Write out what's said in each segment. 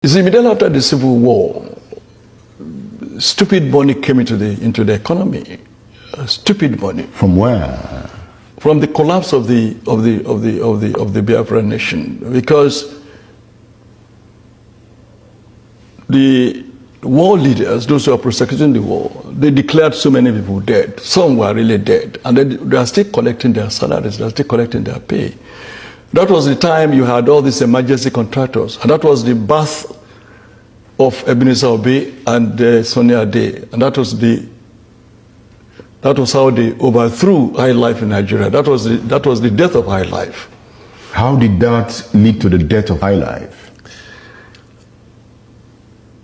You see, immediately after the Civil War, stupid money came into the economy. Stupid money. From where? From the collapse of the Biafran nation, because the war leaders, those who are prosecuting the war, they declared so many people dead. Some were really dead, and they are still collecting their salaries, they are still collecting their pay. That was the time you had all these emergency contractors, and that was the birth of Ebenezer Obey and Sonia Day, and that was how they overthrew high life in Nigeria. That was the death of high life. How did that lead to the death of high life?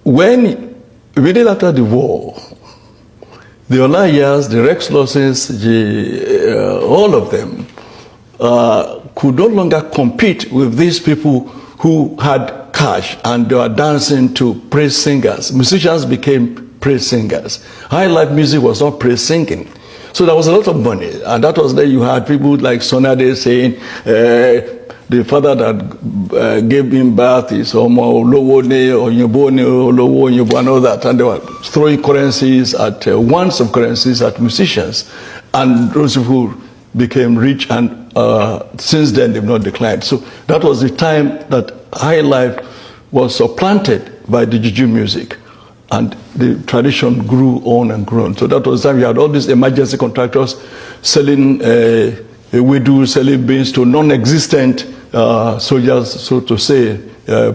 When immediately after the war, the Olayas, the Rex Losses, all of them could no longer compete with these people who had cash and they were dancing to praise singers. Musicians became praise singers. High life music was not praise singing. So there was a lot of money, and that was there you had people like Sonade saying the father that gave him birth is Lowone or Yobone or Lowo and all that, and they were throwing currencies at ones of currencies at musicians, and those who became rich, and since then they've not declined. So that was the time that high life was supplanted by the juju music, and the tradition grew on and grown. So that was the time you had all these emergency contractors selling wedu, selling beans to non-existent soldiers, so to say,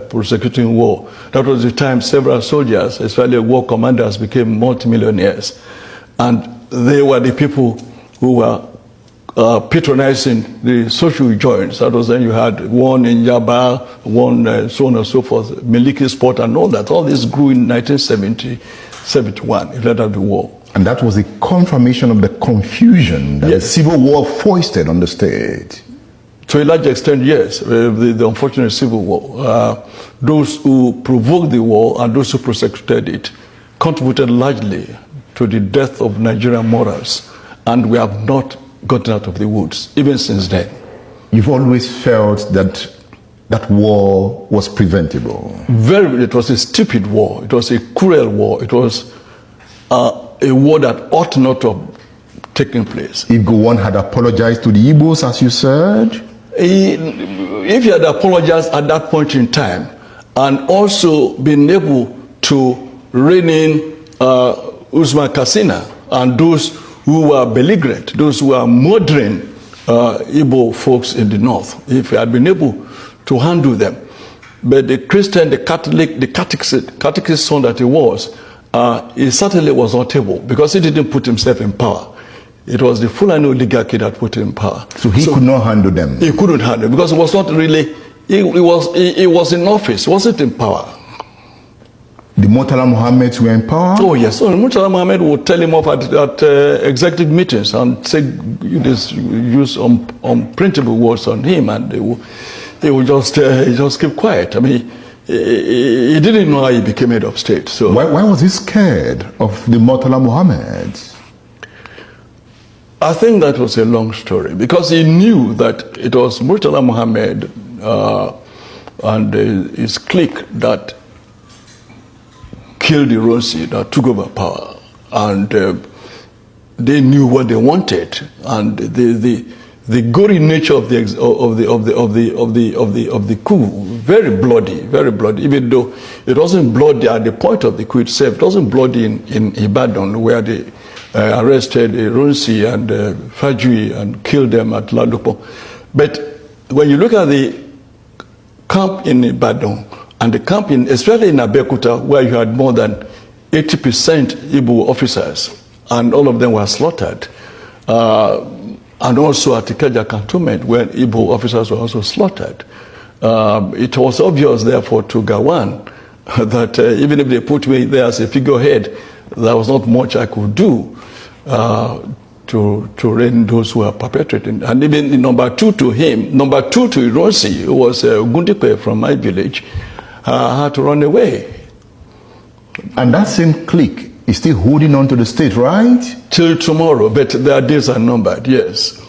prosecuting war. That was the time several soldiers, especially war commanders, became multimillionaires. And they were the people who were patronizing the social joints. That was then you had one in Yaba, one so on and so forth, Miliki Sport and all that. All this grew in 1970, 71, after the war. And that was the confirmation of the confusion that the Civil War foisted on the state. To a large extent, yes, the unfortunate Civil War. Those who provoked the war and those who prosecuted it contributed largely to the death of Nigerian morals. And we have not gotten out of the woods, even since then. You've always felt that that war was preventable? It was a stupid war. It was a cruel war. It was a war that ought not to have taken place. If Gowon had apologized to the Igbos, as you said? If he had apologized at that point in time, and also been able to rein in Usman Katsina and those who were belligerent, those who were murdering Igbo folks in the north, if he had been able to handle them. But the Christian, the Catholic, the catechist son that he was, he certainly was not able, because he didn't put himself in power. It was the Fulani oligarchy that put him in power. So he could not handle them? He couldn't handle them, because it was not really, he was in office, wasn't in power. The Murtala Muhammads were in power? Oh yes, so Murtala Muhammad would tell him off at executive meetings and say, use unprintable words on him, and they would just keep quiet. I mean, he didn't know how he became head of state. So why was he scared of the Murtala Muhammads? I think that was a long story, because he knew that it was Murtala Muhammad and his clique that killed the Ronsi, that took over power, and they knew what they wanted, and the gory nature of the coup, very bloody. Even though it wasn't bloody at the point of the coup itself, it wasn't bloody in Ibadan, where they arrested Ronsi and Fajui and killed them at Ladopo. But when you look at the camp in Ibadan and the camp especially in Abeokuta, where you had more than 80% Igbo officers, and all of them were slaughtered, and also at Ikeja cantonment, where Igbo officers were also slaughtered. It was obvious, therefore, to Gowon that even if they put me there as a figurehead, there was not much I could do to rein those who are perpetrating. And even number two to Ironsi, who was Gundikwe from my village, had to run away. And that same clique is still holding on to the state, right? Till tomorrow, but their days are numbered, yes.